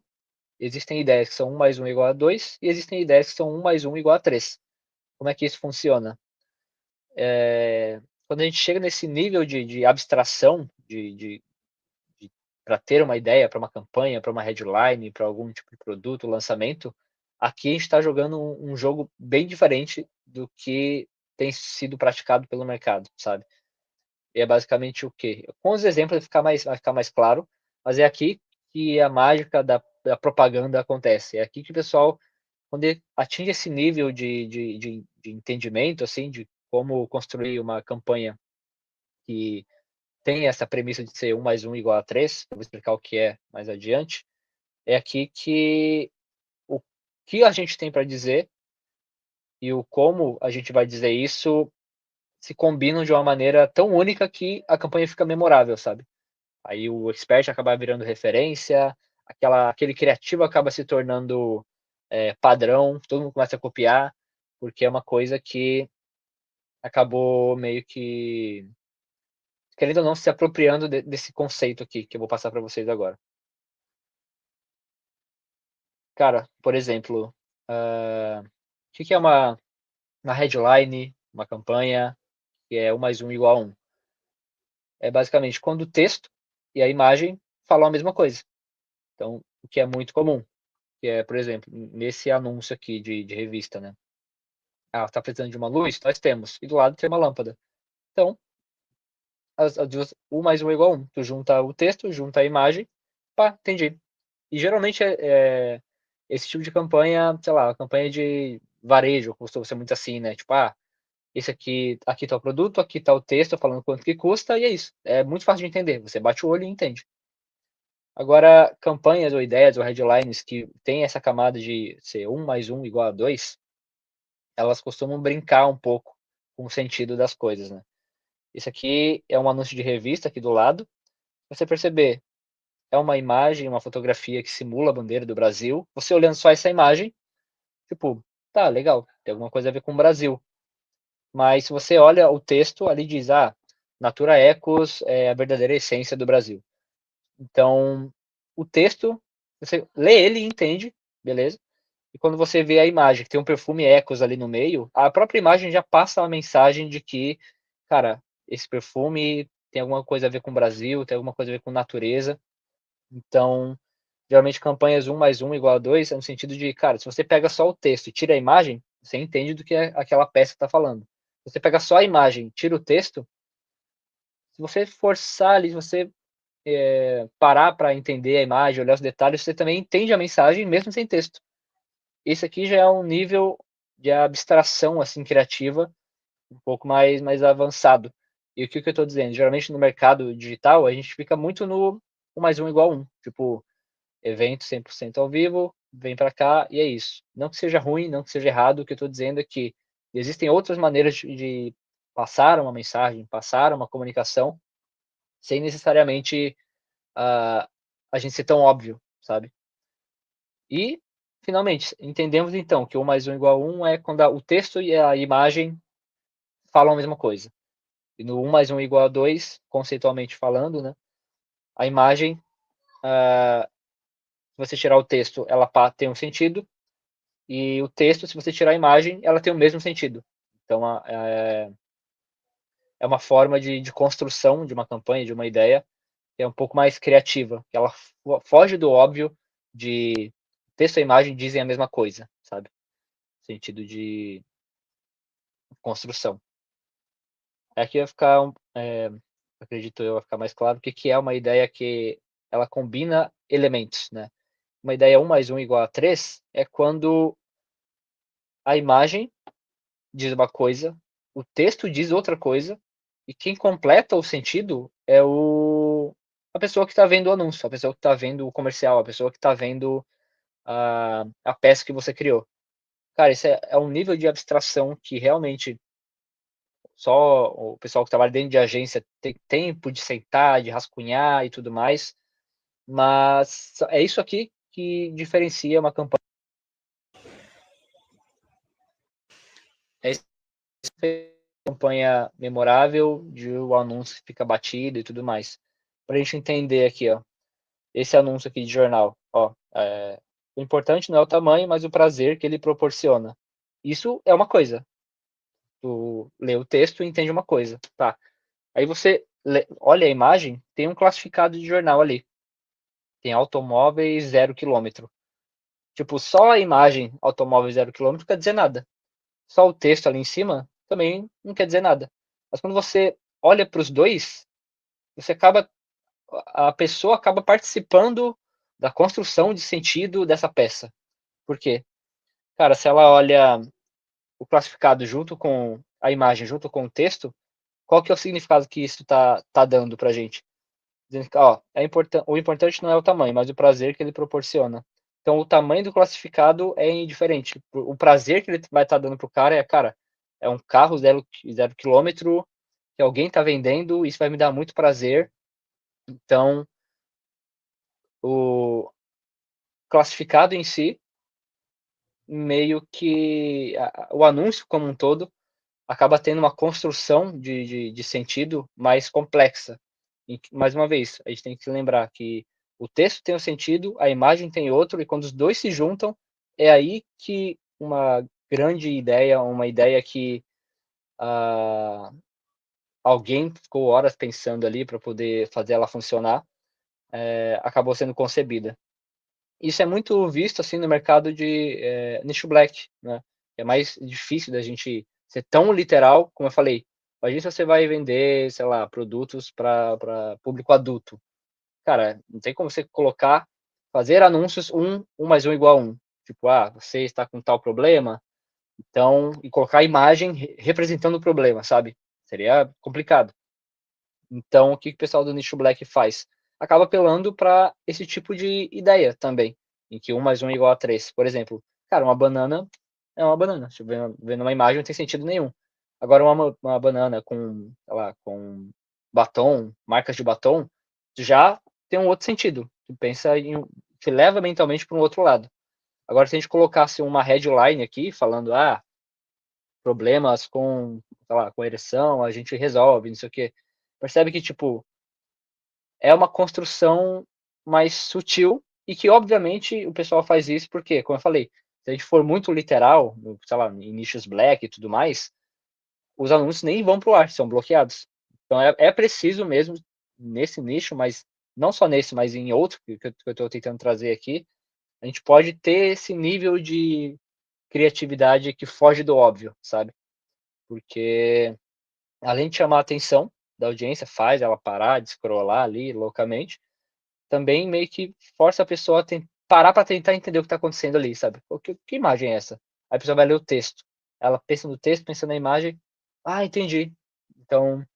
existem ideias que são 1 mais 1 igual a 2, e existem ideias que são 1 mais 1 igual a 3. Como é que isso funciona? Quando a gente chega nesse nível de abstração, para ter uma ideia, para uma campanha, para uma headline, para algum tipo de produto, lançamento, aqui a gente está jogando um jogo bem diferente do que tem sido praticado pelo mercado, sabe? E é basicamente o quê? Com os exemplos vai ficar mais claro, mas é aqui que a mágica da propaganda acontece. É aqui que o pessoal, quando ele atinge esse nível de entendimento, assim, de como construir uma campanha que tem essa premissa de ser 1 mais 1 igual a 3, eu vou explicar o que é mais adiante, é aqui que o que a gente tem para dizer e o como a gente vai dizer isso se combinam de uma maneira tão única que a campanha fica memorável, sabe? Aí o expert acaba virando referência, aquele criativo acaba se tornando padrão, todo mundo começa a copiar, porque é uma coisa que acabou meio que, querendo ou não, se apropriando desse conceito aqui, que eu vou passar para vocês agora. Cara, por exemplo, o que é uma headline, uma campanha, que é 1 mais 1 igual a 1? É basicamente quando o texto e a imagem falam a mesma coisa. Então, o que é muito comum, que é, por exemplo, nesse anúncio aqui de revista, né? Ah, tá precisando de uma luz? Nós temos. E do lado tem uma lâmpada. Então, as duas, 1 mais 1 é igual a 1. Tu junta o texto, junta a imagem, pá, entendi. E geralmente esse tipo de campanha, sei lá, campanha de varejo, costuma ser muito assim, né? Tipo, esse aqui tá o produto, aqui tá o texto falando quanto que custa, e é isso. É muito fácil de entender. Você bate o olho e entende. Agora, campanhas ou ideias ou headlines que tem essa camada de ser 1 mais 1 igual a 2, elas costumam brincar um pouco com o sentido das coisas, né? Isso aqui é um anúncio de revista aqui do lado. Você perceber, é uma imagem, uma fotografia que simula a bandeira do Brasil. Você olhando só essa imagem, tipo, tá, legal, tem alguma coisa a ver com o Brasil. Mas se você olha o texto, ali diz, Natura Ecos é a verdadeira essência do Brasil. Então, o texto, você lê ele e entende, beleza? E quando você vê a imagem, que tem um perfume Ecos ali no meio, a própria imagem já passa a mensagem de que, cara, esse perfume tem alguma coisa a ver com o Brasil, tem alguma coisa a ver com natureza. Então, geralmente campanhas 1 mais 1 igual a 2 é no sentido de, cara, se você pega só o texto e tira a imagem, você entende do que é aquela peça que está falando. Se você pega só a imagem, tira o texto, se você forçar ali, se você parar para entender a imagem, olhar os detalhes, você também entende a mensagem mesmo sem texto. Esse aqui já é um nível de abstração assim criativa um pouco mais avançado. E o que eu estou dizendo? Geralmente no mercado digital a gente fica muito no 1+1 = 1. Tipo, evento 100% ao vivo, vem para cá e é isso. Não que seja ruim, não que seja errado, o que eu estou dizendo é que existem outras maneiras de passar uma mensagem, passar uma comunicação, sem necessariamente a gente ser tão óbvio, sabe? E, finalmente, entendemos então que 1+1 = 1 é quando o texto e a imagem falam a mesma coisa. E no 1+1 = 2, conceitualmente falando, né, a imagem, se você tirar o texto, ela tem um sentido, e o texto, se você tirar a imagem, ela tem o mesmo sentido. Então, é uma forma de construção de uma campanha, de uma ideia, que é um pouco mais criativa, que ela foge do óbvio de texto e imagem dizem a mesma coisa, sabe? Sentido de construção. Aqui vai ficar, acredito eu, vai ficar mais claro o que é uma ideia que ela combina elementos, né? Uma ideia 1+1 = 3 é quando a imagem diz uma coisa, o texto diz outra coisa, e quem completa o sentido é a pessoa que está vendo o anúncio, a pessoa que está vendo o comercial, a pessoa que está vendo a peça que você criou. Cara, isso é um nível de abstração que realmente só o pessoal que trabalha dentro de agência tem tempo de sentar, de rascunhar e tudo mais, mas é isso aqui que diferencia uma campanha. É isso que é uma campanha memorável, de o anúncio que fica batido e tudo mais. Para a gente entender aqui, ó, esse anúncio aqui de jornal, ó, o importante não é o tamanho, mas o prazer que ele proporciona. Isso é uma coisa. Tu lê o texto e entende uma coisa, tá? Aí você olha a imagem, tem um classificado de jornal ali. Tem automóveis 0 km. Tipo, só a imagem automóvel 0 km quer dizer nada. Só o texto ali em cima também não quer dizer nada. Mas quando você olha para os dois, a pessoa acaba participando da construção de sentido dessa peça. Por quê? Cara, se ela olha o classificado junto com a imagem, junto com o texto, qual que é o significado que isso tá dando pra gente? Dizendo que, ó, o importante não é o tamanho, mas o prazer que ele proporciona. Então, o tamanho do classificado é indiferente. O prazer que ele vai estar dando pro cara, é um carro 0 km que alguém está vendendo, isso vai me dar muito prazer. Então, o classificado em si, meio que o anúncio como um todo, acaba tendo uma construção de sentido mais complexa. E, mais uma vez, a gente tem que lembrar que o texto tem um sentido, a imagem tem outro, e quando os dois se juntam, é aí que uma grande ideia, uma ideia que alguém ficou horas pensando ali para poder fazer ela funcionar, acabou sendo concebida. Isso é muito visto assim no mercado de nicho black, né? É mais difícil da gente ser tão literal, como eu falei. Imagina se você vai vender, sei lá, produtos para público adulto. Cara, não tem como você fazer anúncios 1+1 = 1. Tipo, você está com tal problema, então, e colocar a imagem representando o problema, sabe? Seria complicado. Então, o que o pessoal do nicho black faz? Acaba apelando para esse tipo de ideia também, em que 1+1 = 3. Por exemplo, cara, uma banana é uma banana. Se vendo uma imagem, não tem sentido nenhum. Agora, uma banana com, sei lá, com batom, marcas de batom, já tem um outro sentido. Tu pensa te leva mentalmente para um outro lado. Agora, se a gente colocasse uma headline aqui, falando, problemas com, sei lá, com ereção, a gente resolve, não sei o quê. Percebe que, tipo, é uma construção mais sutil e que, obviamente, o pessoal faz isso porque, como eu falei, se a gente for muito literal, sei lá, em nichos black e tudo mais, os anúncios nem vão para o ar, são bloqueados. Então, é preciso mesmo, nesse nicho, mas não só nesse, mas em outro que eu estou tentando trazer aqui, a gente pode ter esse nível de criatividade que foge do óbvio, sabe? Porque, além de chamar a atenção da audiência, faz ela parar de scrollar ali loucamente, também meio que força a pessoa a parar para tentar entender o que está acontecendo ali, sabe? Que imagem é essa? Aí a pessoa vai ler o texto. Ela pensa no texto, pensa na imagem. Ah, entendi. Então,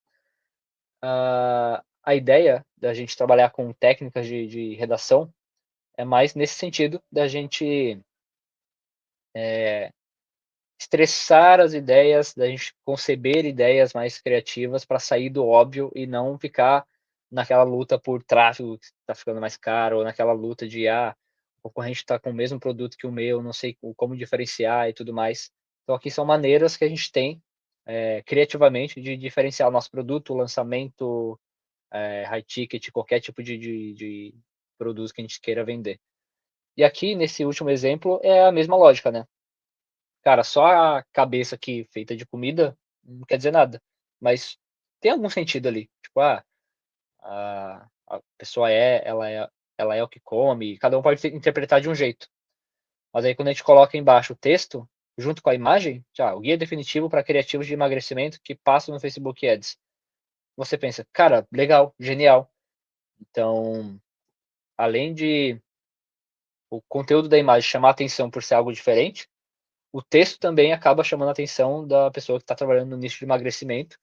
a ideia da gente trabalhar com técnicas de redação é mais nesse sentido da gente estressar as ideias, da gente conceber ideias mais criativas para sair do óbvio e não ficar naquela luta por tráfego que está ficando mais caro, ou naquela luta de o concorrente está com o mesmo produto que o meu, não sei como diferenciar e tudo mais. Então aqui são maneiras que a gente tem criativamente de diferenciar o nosso produto, o lançamento, high ticket, qualquer tipo de produto que a gente queira vender. E aqui, nesse último exemplo, é a mesma lógica, né? Cara, só a cabeça aqui feita de comida não quer dizer nada. Mas tem algum sentido ali. Tipo, a pessoa ela é o que come, cada um pode interpretar de um jeito. Mas aí quando a gente coloca embaixo o texto, junto com a imagem, já, o guia definitivo para criativos de emagrecimento que passam no Facebook Ads. Você pensa, cara, legal, genial. Então, além de o conteúdo da imagem chamar atenção por ser algo diferente, o texto também acaba chamando a atenção da pessoa que está trabalhando no nicho de emagrecimento.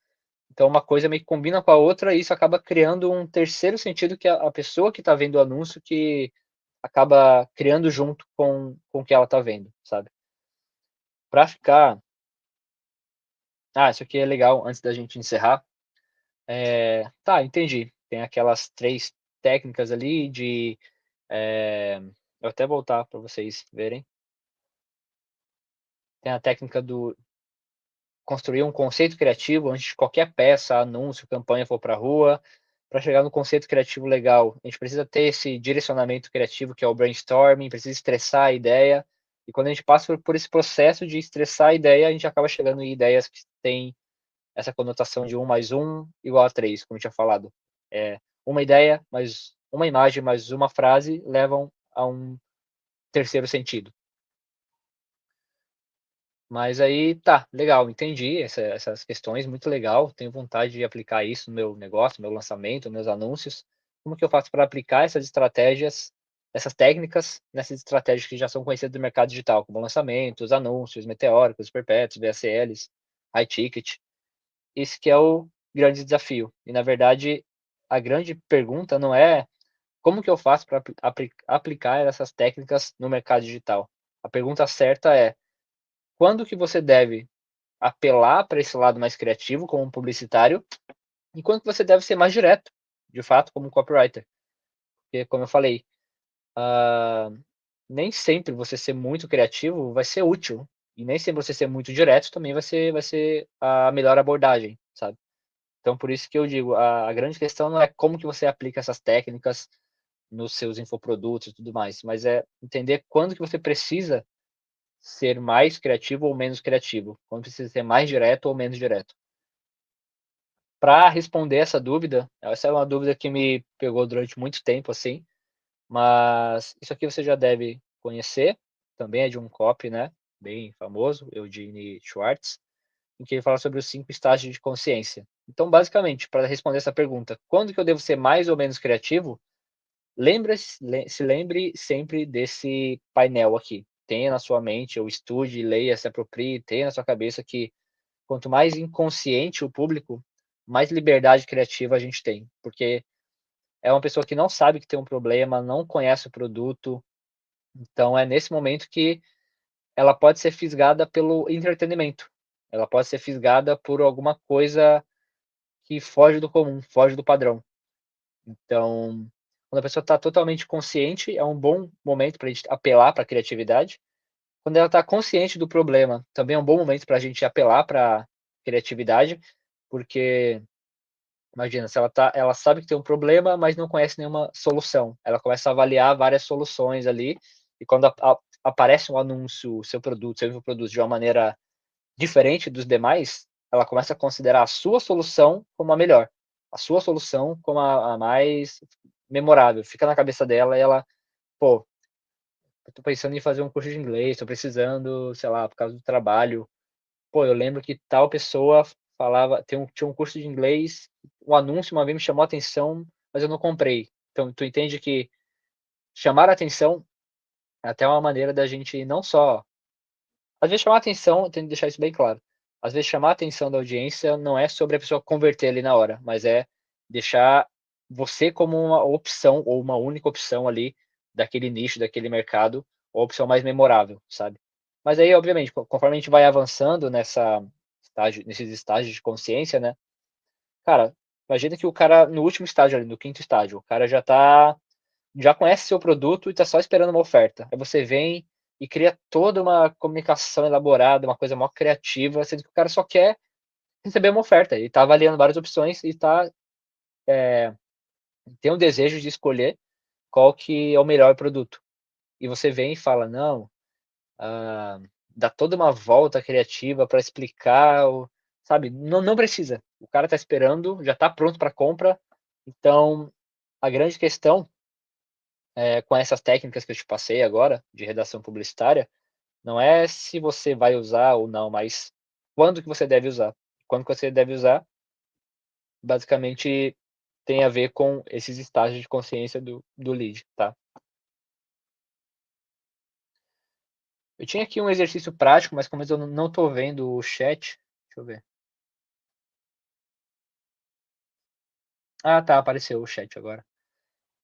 Então, uma coisa meio que combina com a outra e isso acaba criando um terceiro sentido que a pessoa que está vendo o anúncio que acaba criando junto com o que ela está vendo, sabe? Para ficar... isso aqui é legal, antes da gente encerrar. Tá, entendi. Tem aquelas 3 técnicas ali de... eu até voltar para vocês verem. Tem a técnica do construir um conceito criativo antes de qualquer peça, anúncio, campanha for para a rua. Para chegar no conceito criativo legal, a gente precisa ter esse direcionamento criativo que é o brainstorming, precisa estressar a ideia. E quando a gente passa por esse processo de estressar a ideia, a gente acaba chegando em ideias que têm essa conotação de 1 mais 1 igual a 3, como eu tinha falado. Uma ideia mais uma imagem mais uma frase levam a um terceiro sentido. Mas aí tá, legal, entendi essas questões, muito legal. Tenho vontade de aplicar isso no meu negócio, no meu lançamento, nos meus anúncios. Como que eu faço para aplicar essas estratégias, essas técnicas, nessas estratégias que já são conhecidas do mercado digital, como lançamentos, anúncios, meteóricos, perpétuos, VSLs, high ticket. Esse que é o grande desafio. E na verdade, a grande pergunta não é como que eu faço para aplicar essas técnicas no mercado digital. A pergunta certa é quando que você deve apelar para esse lado mais criativo como um publicitário, enquanto você deve ser mais direto, de fato, como um copywriter. Porque, como eu falei, nem sempre você ser muito criativo vai ser útil. E nem sempre você ser muito direto também vai ser a melhor abordagem, sabe? Então, por isso que eu digo, a grande questão não é como que você aplica essas técnicas nos seus infoprodutos e tudo mais, mas é entender quando que você precisa ser mais criativo ou menos criativo, quando precisa ser mais direto ou menos direto. Para responder essa dúvida, essa é uma dúvida que me pegou durante muito tempo, assim, mas isso aqui você já deve conhecer, também é de um copy, né, bem famoso, Eugene Schwartz, em que ele fala sobre os 5 estágios de consciência. Então, basicamente, para responder essa pergunta, quando que eu devo ser mais ou menos criativo, se lembre sempre desse painel aqui. Tenha na sua mente, ou estude, leia, se aproprie, tenha na sua cabeça que quanto mais inconsciente o público, mais liberdade criativa a gente tem, porque é uma pessoa que não sabe que tem um problema, não conhece o produto, então é nesse momento que ela pode ser fisgada pelo entretenimento, ela pode ser fisgada por alguma coisa que foge do comum, foge do padrão. Então, quando a pessoa está totalmente consciente, é um bom momento para a gente apelar para a criatividade. Quando ela está consciente do problema, também é um bom momento para a gente apelar para a criatividade, porque imagina, se ela sabe que tem um problema, mas não conhece nenhuma solução. Ela começa a avaliar várias soluções ali, e quando aparece um anúncio, seu infoproduto de uma maneira diferente dos demais, ela começa a considerar a sua solução como a melhor, a sua solução como a mais memorável. Fica na cabeça dela e ela, pô, eu tô pensando em fazer um curso de inglês, tô precisando, sei lá, por causa do trabalho. Pô, eu lembro que tal pessoa falava, tinha um curso de inglês o anúncio uma vez me chamou a atenção, mas eu não comprei. Então tu entende que chamar a atenção é até uma maneira da gente não só às vezes chamar a atenção, tenho que deixar isso bem claro, às vezes chamar a atenção da audiência não é sobre a pessoa converter ali na hora, mas é deixar você como uma opção ou uma única opção ali daquele nicho, daquele mercado, ou a opção mais memorável, sabe. Mas aí, obviamente, conforme a gente vai avançando nesses estágios de consciência, né, cara, imagina que o cara no último estágio ali, no quinto estágio, o cara já conhece seu produto e tá só esperando uma oferta. Aí você vem e cria toda uma comunicação elaborada, uma coisa mó criativa, sendo que o cara só quer receber uma oferta. Ele tá avaliando várias opções e tem um desejo de escolher qual que é o melhor produto. E você vem e fala: "Não", ah, dá toda uma volta criativa para explicar sabe, não precisa. O cara tá esperando, já tá pronto para compra, então a grande questão, com essas técnicas que eu te passei agora, de redação publicitária, não é se você vai usar ou não, mas quando que você deve usar. Quando que você deve usar, basicamente tem a ver com esses estágios de consciência do lead, tá. Eu tinha aqui um exercício prático, mas como eu não tô vendo o chat, deixa eu ver. Ah, tá, apareceu o chat agora.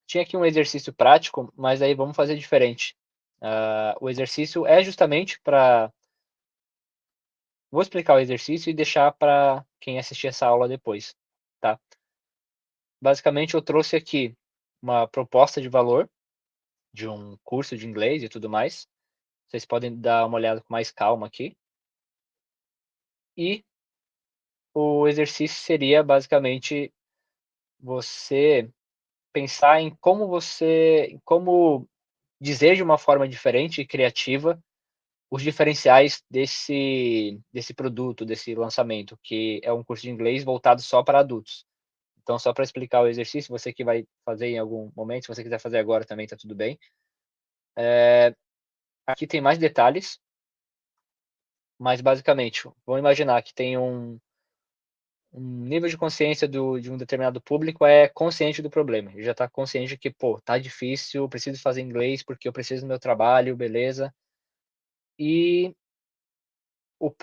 Tinha aqui um exercício prático, mas aí vamos fazer diferente. O exercício é justamente para vou explicar o exercício e deixar para quem assistir essa aula depois, tá. Basicamente eu trouxe aqui uma proposta de valor de um curso de inglês e tudo mais. Vocês podem dar uma olhada com mais calma aqui. E o exercício seria basicamente você pensar em como dizer de uma forma diferente e criativa os diferenciais desse produto, desse lançamento, que é um curso de inglês voltado só para adultos. Então, só para explicar o exercício, você que vai fazer em algum momento, se você quiser fazer agora também está tudo bem. Aqui tem mais detalhes, mas basicamente, vamos imaginar que tem um nível de consciência de um determinado público é consciente do problema. Ele já está consciente de que, pô, tá difícil, eu preciso fazer inglês porque eu preciso do meu trabalho, beleza. E o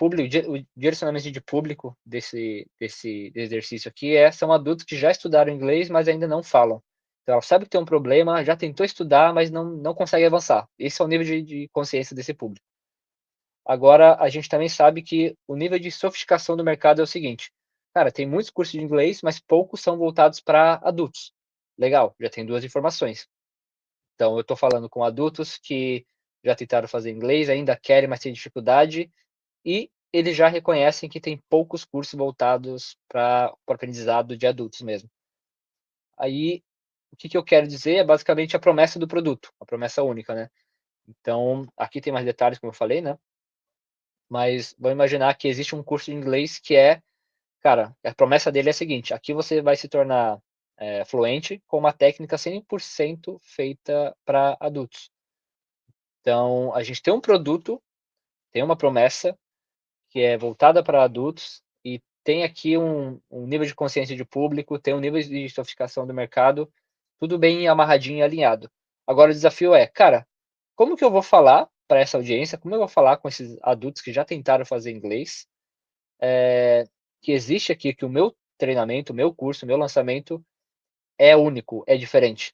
direcionamento de público desse exercício aqui são adultos que já estudaram inglês, mas ainda não falam. Então, ela sabe que tem um problema, já tentou estudar, mas não consegue avançar. Esse é o nível de consciência desse público. Agora, a gente também sabe que o nível de sofisticação do mercado é o seguinte: cara, tem muitos cursos de inglês, mas poucos são voltados para adultos. Legal, já tem duas informações. Então, eu estou falando com adultos que já tentaram fazer inglês, ainda querem, mas têm dificuldade, e eles já reconhecem que tem poucos cursos voltados para o aprendizado de adultos mesmo. Aí, o que eu quero dizer é basicamente a promessa do produto, a promessa única, né. Então, aqui tem mais detalhes, como eu falei, né, mas vamos imaginar que existe um curso de inglês que cara, a promessa dele é a seguinte: aqui você vai se tornar, fluente com uma técnica 100% feita para adultos. Então, a gente tem um produto, tem uma promessa que é voltada para adultos e tem aqui um nível de consciência de público, tem um nível de sofisticação do mercado, tudo bem amarradinho e alinhado. Agora o desafio é, cara, como que eu vou falar para essa audiência, como eu vou falar com esses adultos que já tentaram fazer inglês, que existe aqui, que o meu treinamento, o meu curso, o meu lançamento é único, é diferente.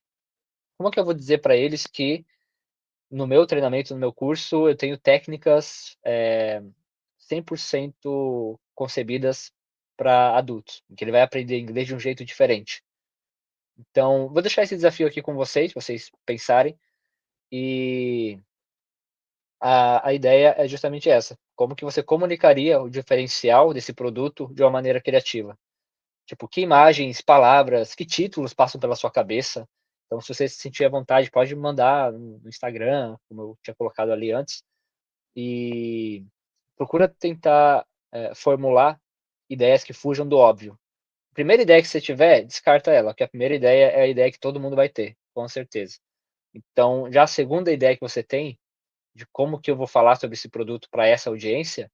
Como que eu vou dizer para eles que no meu treinamento, no meu curso, eu tenho técnicas, 100% concebidas para adultos, que ele vai aprender inglês de um jeito diferente. Então, vou deixar esse desafio aqui com vocês pensarem, e a ideia é justamente essa: como que você comunicaria o diferencial desse produto de uma maneira criativa? Tipo, que imagens, palavras, que títulos passam pela sua cabeça? Então, se você se sentir à vontade, pode me mandar no Instagram, como eu tinha colocado ali antes, e procura tentar, formular ideias que fujam do óbvio. A primeira ideia que você tiver, descarta ela, porque a primeira ideia é a ideia que todo mundo vai ter, com certeza. Então, já a segunda ideia que você tem, de como que eu vou falar sobre esse produto para essa audiência,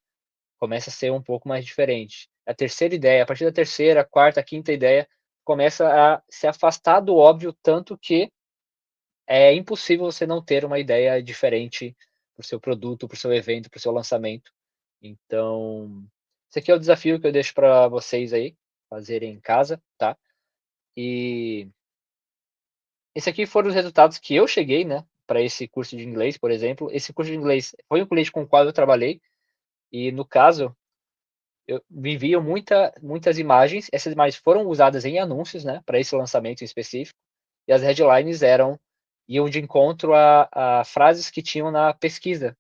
começa a ser um pouco mais diferente. a terceira ideia, a partir da terceira, quarta, quinta ideia, começa a se afastar do óbvio, tanto que é impossível você não ter uma ideia diferente para o seu produto, para o seu evento, para o seu lançamento. Então, esse aqui é o desafio que eu deixo para vocês aí, fazerem em casa, tá? E esse aqui foram os resultados que eu cheguei, né, para esse curso de inglês, por exemplo. Esse curso de inglês foi um cliente com o qual eu trabalhei, e no caso, eu me enviam muitas imagens, essas imagens foram usadas em anúncios, né, para esse lançamento em específico, e as headlines iam de encontro a frases que tinham na pesquisa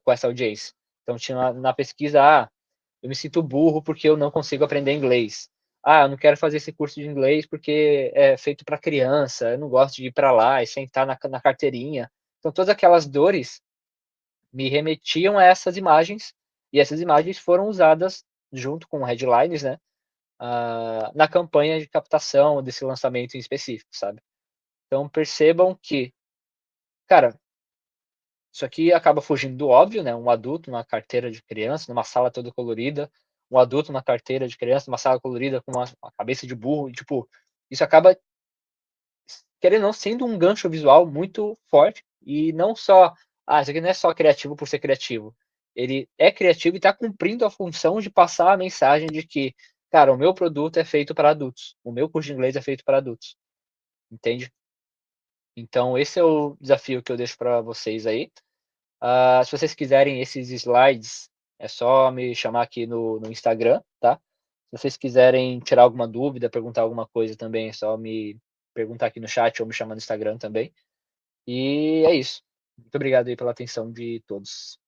com essa audiência. Então tinha na pesquisa, eu me sinto burro porque eu não consigo aprender inglês. Eu não quero fazer esse curso de inglês porque é feito para criança, eu não gosto de ir para lá e sentar na carteirinha. Então todas aquelas dores me remetiam a essas imagens, e essas imagens foram usadas junto com headlines, né, na campanha de captação desse lançamento em específico, sabe? Então percebam que, cara, isso aqui acaba fugindo do óbvio, né? Um adulto numa carteira de criança, numa sala toda colorida, um adulto na carteira de criança, numa sala colorida com uma cabeça de burro, e, tipo, isso acaba, querendo ou não, sendo um gancho visual muito forte, e não só, isso aqui não é só criativo por ser criativo. Ele é criativo e está cumprindo a função de passar a mensagem de que, cara, o meu produto é feito para adultos, o meu curso de inglês é feito para adultos, entende? Então, esse é o desafio que eu deixo para vocês aí. Se vocês quiserem esses slides, é só me chamar aqui no Instagram, tá? Se vocês quiserem tirar alguma dúvida, perguntar alguma coisa também, é só me perguntar aqui no chat ou me chamar no Instagram também. E é isso. Muito obrigado aí pela atenção de todos.